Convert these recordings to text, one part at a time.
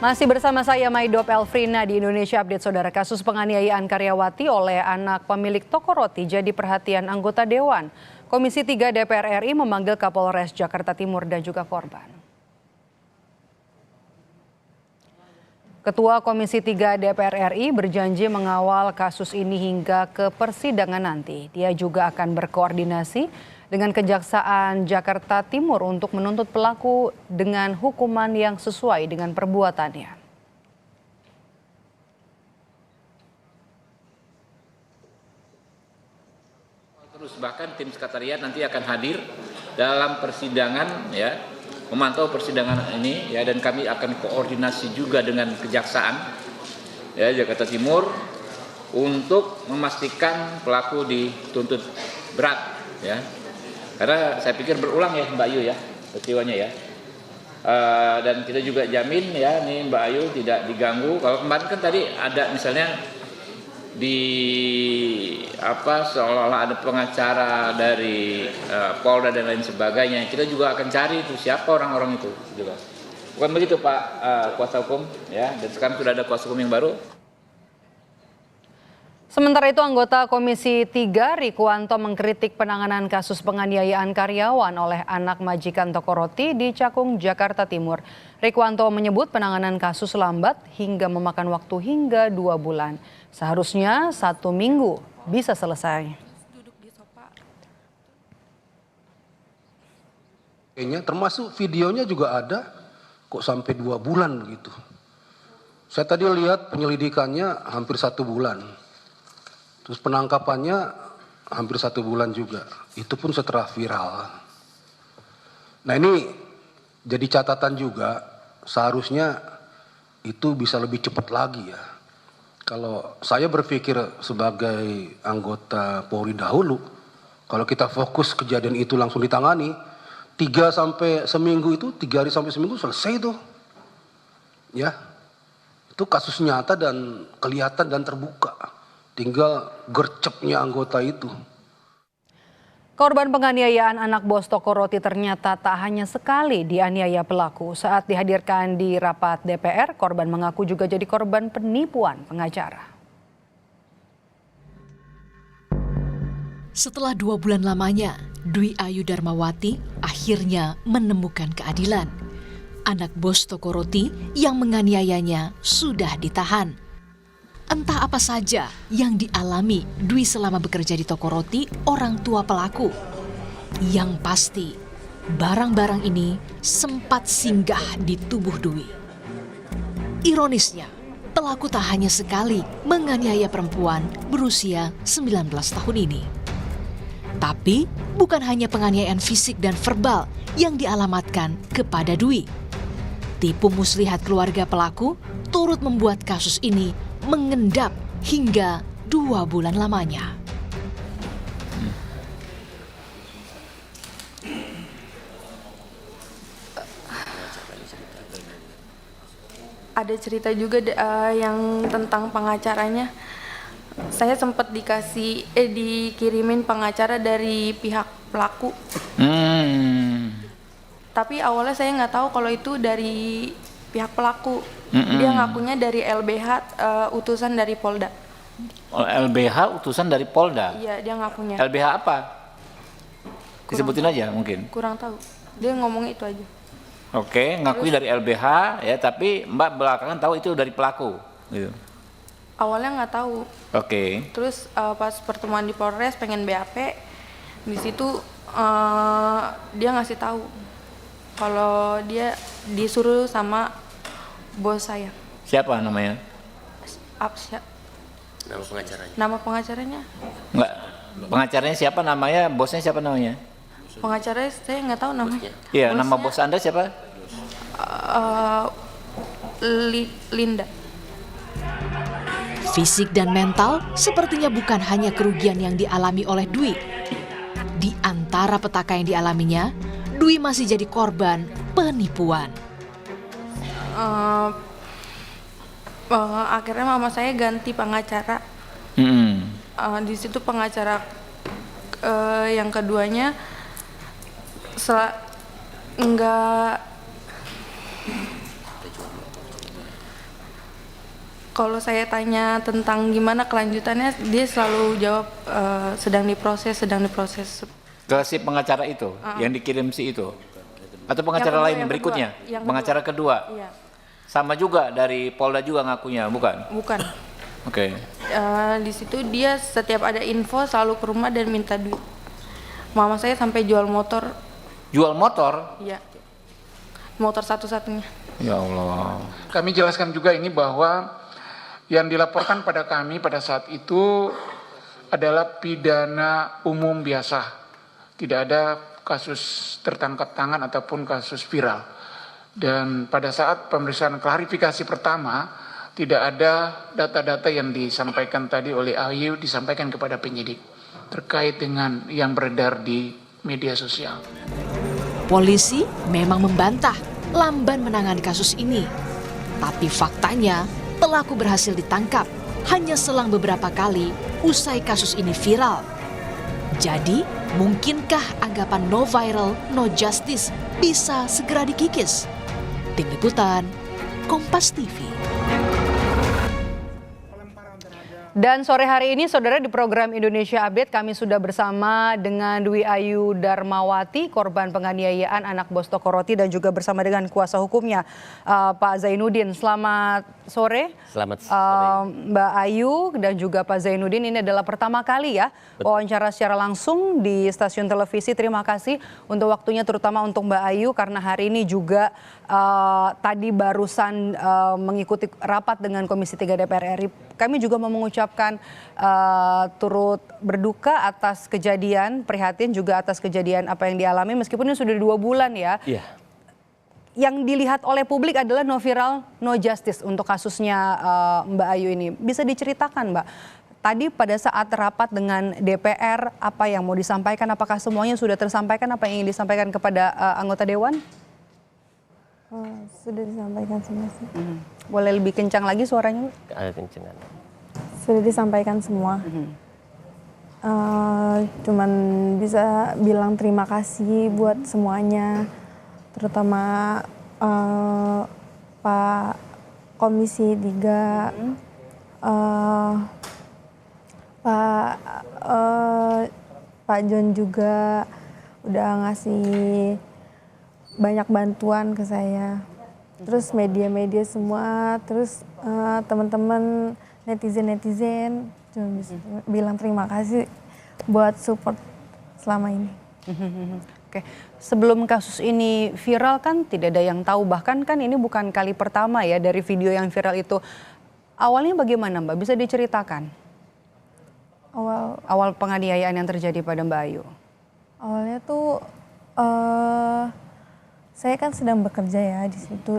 Masih bersama saya Maidop Elfrina di Indonesia Update. Saudara, kasus penganiayaan karyawati oleh anak pemilik toko roti jadi perhatian anggota Dewan. Komisi 3 DPR RI memanggil Kapolres Jakarta Timur dan juga korban. Ketua Komisi 3 DPR RI berjanji mengawal kasus ini hingga ke persidangan nanti. Dia juga akan berkoordinasi dengan Kejaksaan Jakarta Timur untuk menuntut pelaku dengan hukuman yang sesuai dengan perbuatannya. Terus bahkan tim sekretariat nanti akan hadir dalam persidangan, ya, memantau persidangan ini, ya, dan kami akan koordinasi juga dengan Kejaksaan, ya, Jakarta Timur untuk memastikan pelaku dituntut berat, ya. Karena saya pikir berulang ya Mbak Ayu ya peristiwanya ya, dan kita juga jamin ya nih Mbak Ayu tidak diganggu. Kalau kemarin kan tadi ada misalnya di seolah-olah ada pengacara dari Polda dan lain sebagainya, kita juga akan cari itu siapa orang-orang itu juga. Bukan begitu Pak kuasa hukum ya, dan sekarang sudah ada kuasa hukum yang baru. Sementara itu, anggota Komisi 3 Rikuwanto mengkritik penanganan kasus penganiayaan karyawan oleh anak majikan toko roti di Cakung, Jakarta Timur. Rikuwanto menyebut penanganan kasus lambat hingga memakan waktu hingga 2 bulan. Seharusnya 1 minggu bisa selesai. Termasuk videonya juga ada, kok sampai 2 bulan begitu. Saya tadi lihat penyelidikannya hampir 1 bulan. Terus penangkapannya hampir 1 bulan juga. Itu pun setelah viral. Nah ini jadi catatan juga, seharusnya itu bisa lebih cepat lagi ya. Kalau saya berpikir sebagai anggota Polri dahulu, kalau kita fokus kejadian itu langsung ditangani, 3 sampai seminggu itu, 3 hari sampai seminggu selesai tuh. Ya, itu kasus nyata dan kelihatan dan terbuka. Tinggal gercepnya anggota itu. Korban penganiayaan anak bos toko roti ternyata tak hanya sekali dianiaya pelaku. Saat dihadirkan di rapat DPR, korban mengaku juga jadi korban penipuan pengacara. Setelah 2 bulan lamanya, Dwi Ayu Darmawati akhirnya menemukan keadilan. Anak bos toko roti yang menganiayanya sudah ditahan. Entah apa saja yang dialami Dwi selama bekerja di toko roti orang tua pelaku. Yang pasti, barang-barang ini sempat singgah di tubuh Dwi. Ironisnya, pelaku tak hanya sekali menganiaya perempuan berusia 19 tahun ini. Tapi bukan hanya penganiayaan fisik dan verbal yang dialamatkan kepada Dwi. Tipu muslihat keluarga pelaku turut membuat kasus ini mengendap hingga 2 bulan lamanya. Ada cerita juga yang tentang pengacaranya. Saya sempat dikirimin pengacara dari pihak pelaku. Tapi awalnya saya nggak tahu kalau itu dari pihak pelaku. Dia ngakunya dari LBH, utusan dari Polda. LBH utusan dari Polda? Iya, dia ngakunya. LBH apa? Disebutin aja mungkin. Kurang tahu. Dia ngomong itu aja. Oke, ngakui dari LBH ya, tapi Mbak belakangan tahu itu dari pelaku. Gitu. Awalnya nggak tahu. Oke. Terus pas pertemuan di Polres pengen BAP, di situ dia ngasih tahu kalau dia disuruh sama bos saya. Siapa namanya? Nama pengacaranya? Nama pengacaranya? Enggak. Pengacaranya siapa namanya? Bosnya siapa namanya? Pengacaranya saya nggak tahu namanya. Iya, nama bos Anda siapa? Linda. Fisik dan mental sepertinya bukan hanya kerugian yang dialami oleh Dwi. Di antara petaka yang dialaminya, Dwi masih jadi korban penipuan. Akhirnya mama saya ganti pengacara. Di situ pengacara yang keduanya nggak Kalau saya tanya tentang gimana kelanjutannya, dia selalu jawab sedang diproses. Ke si pengacara itu, yang dikirim si itu? Atau pengacara lain berikutnya? Pengacara kedua? Iya. Sama juga dari Polda juga ngakunya, bukan? Bukan. Oke. Di situ dia setiap ada info selalu ke rumah dan minta duit. Mama saya sampai jual motor. Jual motor? Iya. Motor satu-satunya. Ya Allah. Kami jelaskan juga ini bahwa yang dilaporkan pada kami pada saat itu adalah pidana umum biasa. Tidak ada kasus tertangkap tangan ataupun kasus viral. Dan pada saat pemeriksaan klarifikasi pertama, tidak ada data-data yang disampaikan tadi oleh Ayu disampaikan kepada penyidik terkait dengan yang beredar di media sosial. Polisi memang membantah lamban menangani kasus ini. Tapi faktanya pelaku berhasil ditangkap hanya selang beberapa kali usai kasus ini viral. Jadi, mungkinkah anggapan no viral, no justice bisa segera dikikis? Tim Liputan, Kompas TV. Dan sore hari ini, saudara, di program Indonesia Update kami sudah bersama dengan Dwi Ayu Darmawati, korban penganiayaan anak Bos Tokoroti, dan juga bersama dengan kuasa hukumnya, Pak Zainuddin. Selamat sore. Selamat sore. Mbak Ayu dan juga Pak Zainuddin, ini adalah pertama kali ya wawancara secara langsung di stasiun televisi. Terima kasih untuk waktunya, terutama untuk Mbak Ayu, karena hari ini juga tadi barusan mengikuti rapat dengan Komisi 3 DPR RI. Kami juga mau mengucapkan turut berduka atas kejadian, prihatin juga atas kejadian apa yang dialami, meskipun ini sudah 2 bulan ya. Iya. Yang dilihat oleh publik adalah no viral, no justice untuk kasusnya Mbak Ayu ini. Bisa diceritakan, Mbak, tadi pada saat rapat dengan DPR, apa yang mau disampaikan? Apakah semuanya sudah tersampaikan apa yang ingin disampaikan kepada anggota Dewan? Sudah disampaikan semua sih. Boleh lebih kencang lagi suaranya, Bu? Ada kencengan. Sudah disampaikan semua. Cuman bisa bilang terima kasih buat semuanya, terutama Pak Komisi 3, Pak John juga udah ngasih banyak bantuan ke saya. Terus media-media semua, terus teman-teman netizen cuma bisa bilang terima kasih buat support selama ini. Oke, sebelum kasus ini viral kan tidak ada yang tahu, bahkan kan ini bukan kali pertama ya dari video yang viral itu. Awalnya bagaimana, Mbak? Bisa diceritakan? Awal penganiayaan yang terjadi pada Mbak Ayu. Awalnya tuh saya kan sedang bekerja ya di situ,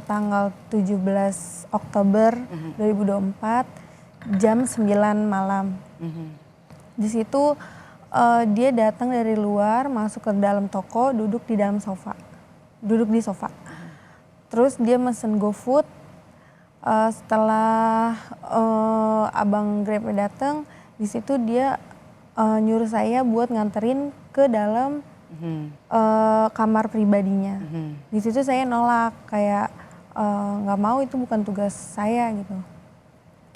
tanggal 17 Oktober 2024 jam 9 malam. Di situ dia datang dari luar, masuk ke dalam toko, duduk di sofa. Terus dia mesen GoFood. Setelah abang Grab datang, di situ dia nyuruh saya buat nganterin ke dalam kamar pribadinya. Di situ saya nolak, kayak nggak mau, itu bukan tugas saya gitu.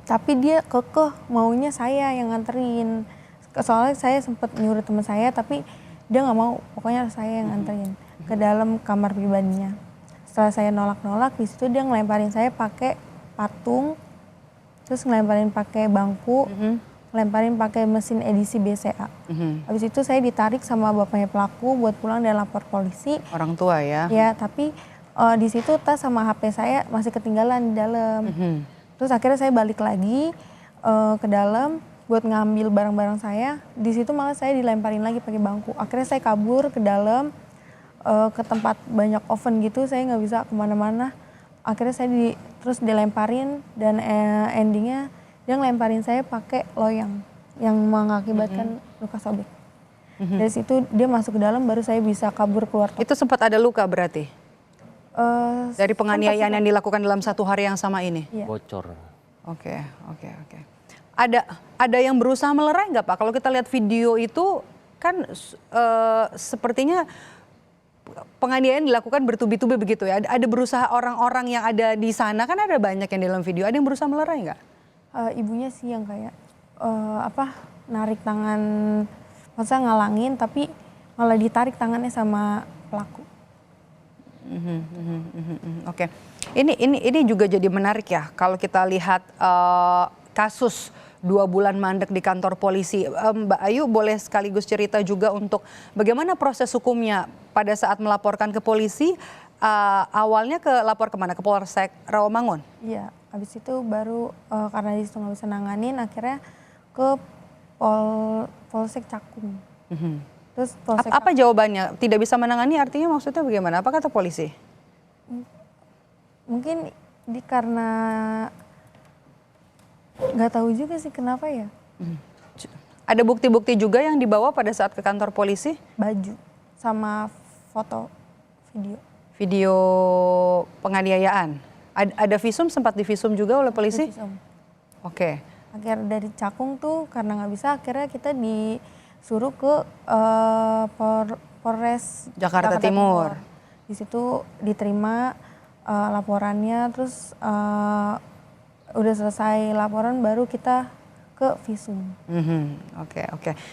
Tapi dia kekeh maunya saya yang nganterin. Soalnya saya sempat nyuruh teman saya, tapi dia nggak mau, pokoknya saya yang nganterin ke dalam kamar pribadinya. Setelah saya nolak-nolak, di situ dia ngelemparin saya pakai patung, terus ngelemparin pakai bangku, ngelemparin pakai mesin edisi BCA. Habis itu saya ditarik sama bapaknya pelaku buat pulang dan lapor polisi. Orang tua ya? Ya, tapi di situ tas sama HP saya masih ketinggalan di dalam. Terus akhirnya saya balik lagi ke dalam buat ngambil barang-barang saya. Di situ malah saya dilemparin lagi pakai bangku. Akhirnya saya kabur ke dalam ke tempat banyak oven gitu. Saya nggak bisa kemana-mana. Akhirnya saya terus dilemparin dan endingnya dia ngelemparin saya pakai loyang yang mengakibatkan luka sobek. Dari situ dia masuk ke dalam, baru saya bisa kabur keluar toko. Itu sempat ada luka berarti? Dari penganiayaan yang dilakukan dalam 1 hari yang sama ini? Iya. Bocor. Oke. Ada yang berusaha melerai nggak, Pak? Kalau kita lihat video itu kan sepertinya penganiayaan dilakukan bertubi-tubi begitu ya. Ada berusaha orang-orang yang ada di sana, kan ada banyak yang dalam video. Ada yang berusaha melerai nggak? Ibunya sih yang kayak narik tangan, masa ngalangin tapi malah ditarik tangannya sama pelaku. Oke. Ini juga jadi menarik ya kalau kita lihat kasus 2 bulan mandek di kantor polisi. Mbak Ayu boleh sekaligus cerita juga untuk bagaimana proses hukumnya pada saat melaporkan ke polisi. Awalnya lapor kemana? Ke Polsek Rawamangun? Iya, habis itu baru karena di situ nggak bisa nanganin, akhirnya ke Polsek Cakung. Terus Polsek Apa jawabannya? Tidak bisa menangani artinya maksudnya bagaimana? Apa kata polisi? Mungkin karena nggak tahu juga sih kenapa ya. Ada bukti-bukti juga yang dibawa pada saat ke kantor polisi? Baju sama foto video. Video penganiayaan. Ada visum, sempat divisum juga oleh polisi? Visum. Oke. Akhirnya dari Cakung tuh karena nggak bisa, akhirnya kita disuruh ke Polres Jakarta Timur. Di situ diterima laporannya, terus udah selesai laporan baru kita ke visum. Oke.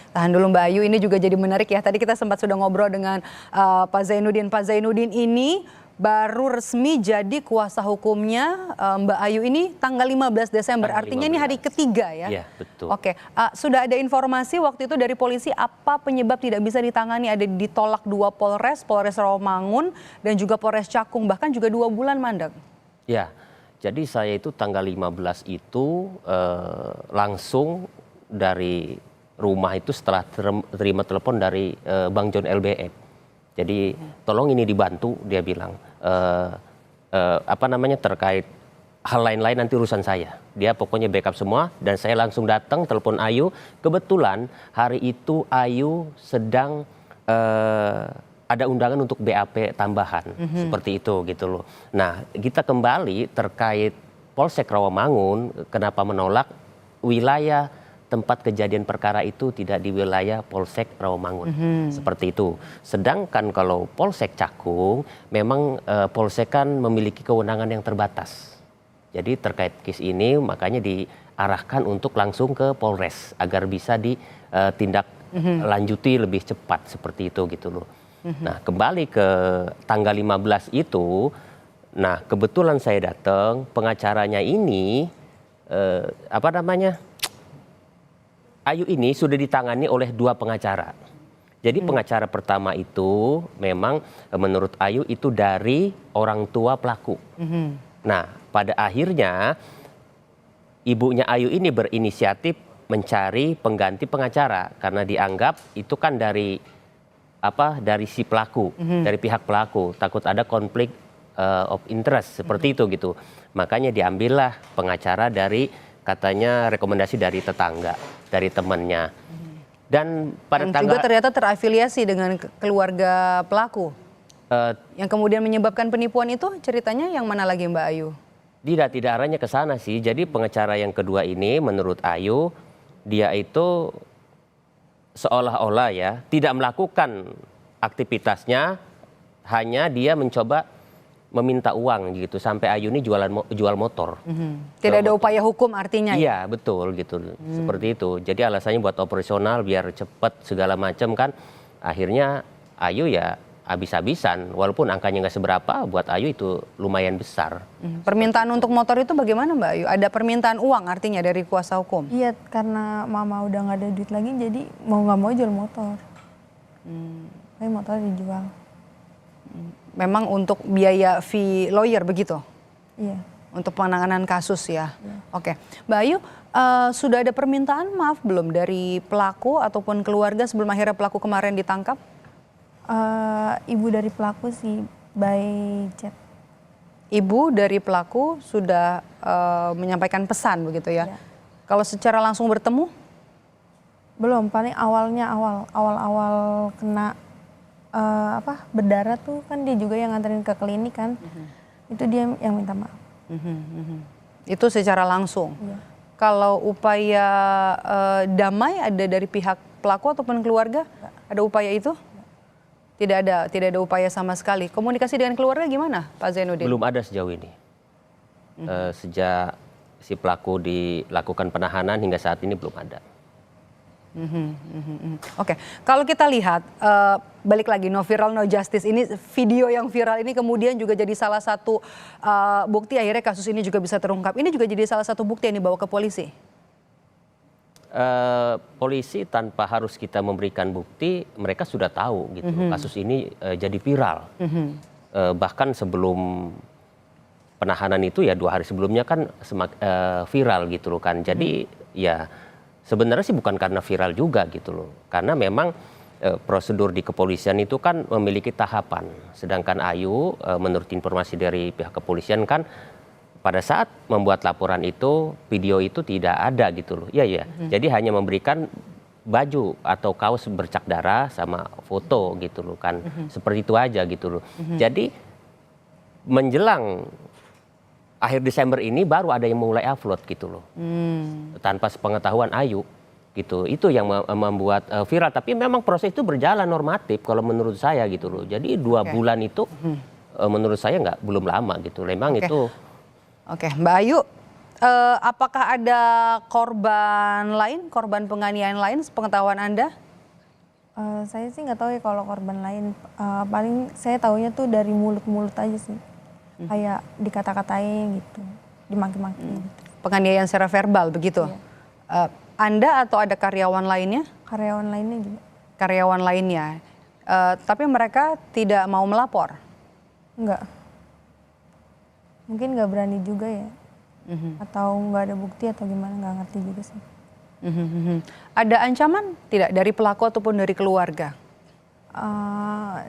Tahan dulu Mbak Ayu, ini juga jadi menarik ya. Tadi kita sempat sudah ngobrol dengan Pak Zainuddin. Pak Zainuddin ini baru resmi jadi kuasa hukumnya Mbak Ayu ini tanggal 15 Desember. Artinya ini hari ketiga ya? Iya, betul. Oke, sudah ada informasi waktu itu dari polisi apa penyebab tidak bisa ditangani? Ada ditolak 2 Polres Rawamangun dan juga Polres Cakung, bahkan juga 2 bulan mandek. Ya, jadi saya itu tanggal 15 itu langsung dari rumah itu setelah terima telepon dari Bang John LBM. Jadi tolong ini dibantu, dia bilang terkait hal lain-lain nanti urusan saya. Dia pokoknya backup semua dan saya langsung datang telepon Ayu. Kebetulan hari itu Ayu sedang ada undangan untuk BAP tambahan seperti itu gitu loh. Nah, kita kembali terkait Polsek Rawamangun kenapa menolak wilayah tempat kejadian perkara itu tidak di wilayah Polsek Rawamangun. Seperti itu. Sedangkan kalau Polsek Cakung memang Polsek kan memiliki kewenangan yang terbatas. Jadi terkait kes ini makanya diarahkan untuk langsung ke Polres agar bisa ditindak lanjuti lebih cepat seperti itu gitu loh. Nah, kembali ke tanggal 15 itu, nah kebetulan saya datang, pengacaranya ini Ayu ini sudah ditangani oleh 2 pengacara. Jadi pengacara pertama itu memang menurut Ayu itu dari orang tua pelaku. Nah, pada akhirnya ibunya Ayu ini berinisiatif mencari pengganti pengacara karena dianggap itu kan dari si pelaku, dari pihak pelaku, takut ada konflik of interest seperti itu gitu. Makanya diambillah pengacara dari katanya rekomendasi dari tetangga, dari temannya. Dan pada juga ternyata terafiliasi dengan keluarga pelaku. Yang kemudian menyebabkan penipuan itu ceritanya yang mana lagi Mbak Ayu? Tidak arahnya ke sana sih. Jadi pengacara yang kedua ini menurut Ayu dia itu seolah-olah ya tidak melakukan aktivitasnya, hanya dia mencoba meminta uang gitu sampai Ayu ini jual motor. Tidak ada upaya hukum artinya? Iya betul gitu, seperti itu. Jadi alasannya buat operasional biar cepat segala macam kan. Akhirnya Ayu ya habis-habisan, walaupun angkanya nggak seberapa, buat Ayu itu lumayan besar. Permintaan untuk motor itu bagaimana Mbak Ayu? Ada permintaan uang artinya dari kuasa hukum? Iya, karena mama udah nggak ada duit lagi, jadi mau nggak mau jual motor. Tapi motor dijual. Memang untuk biaya fee lawyer begitu? Iya. Untuk penanganan kasus ya? Iya. Oke. Mbak Ayu, sudah ada permintaan maaf belum dari pelaku ataupun keluarga sebelum akhirnya pelaku kemarin ditangkap? Ibu dari pelaku sih by chat. Ibu dari pelaku sudah menyampaikan pesan begitu ya? Kalau secara langsung bertemu? Belum, paling awal-awal kena berdarah tuh kan dia juga yang nganterin ke klinik kan. Itu dia yang minta maaf. Itu secara langsung? Iya. Kalau upaya damai ada dari pihak pelaku ataupun keluarga? Ada upaya itu? Tidak ada upaya sama sekali. Komunikasi dengan keluarga gimana, Pak Zainuddin? Belum ada sejauh ini. Sejak si pelaku dilakukan penahanan hingga saat ini belum ada. Oke, kalau kita lihat balik lagi no viral no justice ini, video yang viral ini kemudian juga jadi salah satu bukti akhirnya kasus ini juga bisa terungkap. Ini juga jadi salah satu bukti yang dibawa ke polisi. Polisi tanpa harus kita memberikan bukti, mereka sudah tahu gitu kasus ini jadi viral. Bahkan sebelum penahanan itu ya 2 hari sebelumnya kan viral gitu loh kan. Jadi ya sebenarnya sih bukan karena viral juga gitu loh. Karena memang prosedur di kepolisian itu kan memiliki tahapan. Sedangkan Ayu menurut informasi dari pihak kepolisian kan pada saat membuat laporan itu video itu tidak ada gitu loh. Iya. Jadi hanya memberikan baju atau kaos bercak darah sama foto gitu loh kan. Seperti itu aja gitu loh. Jadi menjelang akhir Desember ini baru ada yang mulai upload gitu loh. Tanpa sepengetahuan Ayu gitu. Itu yang membuat viral. Tapi memang proses itu berjalan normatif kalau menurut saya gitu loh. Jadi 2 bulan itu menurut saya belum lama gitu. Memang itu. Oke, Mbak Ayu, apakah ada korban lain, korban penganiayaan lain sepengetahuan Anda? Saya sih nggak tahu ya kalau korban lain. Paling saya taunya tuh dari mulut-mulut aja sih. Kayak dikata-katain gitu, dimaki-maki gitu. Penganiayaan secara verbal begitu? Iya. Anda atau ada karyawan lainnya? Karyawan lainnya juga. Karyawan lainnya. Tapi mereka tidak mau melapor? Enggak. Mungkin nggak berani juga ya. Atau nggak ada bukti atau gimana, nggak ngerti juga sih. Ada ancaman tidak dari pelaku ataupun dari keluarga?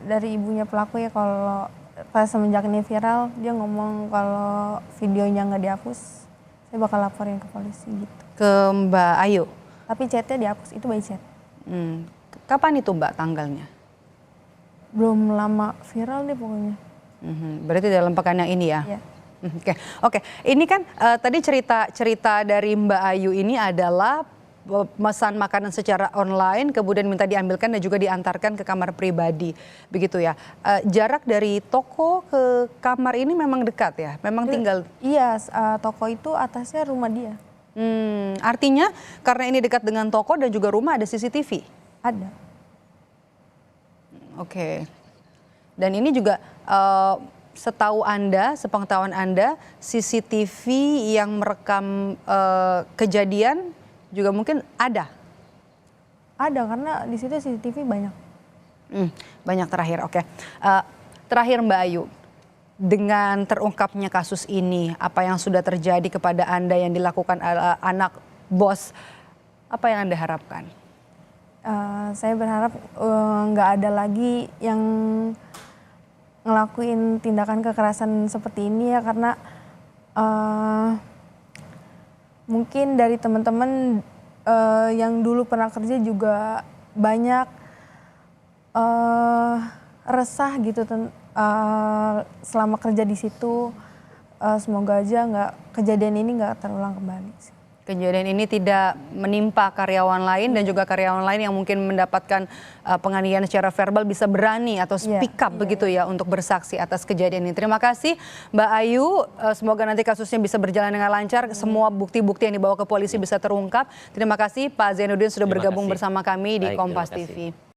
Dari ibunya pelaku ya, kalau pas semenjak ini viral dia ngomong kalau videonya nggak dihapus, saya bakal laporin ke polisi gitu. Ke Mbak Ayu? Tapi chatnya dihapus, itu by chat. Kapan itu Mbak tanggalnya? Belum lama viral deh pokoknya. Berarti dalam pekan yang ini ya? Iya. Oke. Ini kan tadi cerita dari Mbak Ayu ini adalah memesan makanan secara online, kemudian minta diambilkan dan juga diantarkan ke kamar pribadi, begitu ya. Jarak dari toko ke kamar ini memang dekat ya? Memang tinggal? Iya, toko itu atasnya rumah dia. Artinya karena ini dekat dengan toko dan juga rumah ada CCTV? Ada. Oke. Dan ini juga sepengetahuan Anda, CCTV yang merekam kejadian juga mungkin ada? Ada, karena di situ CCTV banyak. Banyak terakhir, oke. Terakhir Mbak Ayu, dengan terungkapnya kasus ini, apa yang sudah terjadi kepada Anda yang dilakukan anak bos, apa yang Anda harapkan? Saya berharap nggak ada lagi yang ngelakuin tindakan kekerasan seperti ini ya, karena mungkin dari teman-teman yang dulu pernah kerja juga banyak resah gitu selama kerja di situ. Semoga aja kejadian ini nggak terulang kembali. Kejadian ini tidak menimpa karyawan lain dan juga karyawan lain yang mungkin mendapatkan penganiayaan secara verbal bisa berani atau speak up begitu ya untuk bersaksi atas kejadian ini. Terima kasih Mbak Ayu, semoga nanti kasusnya bisa berjalan dengan lancar, semua bukti-bukti yang dibawa ke polisi bisa terungkap. Terima kasih Pak Zainuddin sudah bergabung bersama kami di Kompas TV.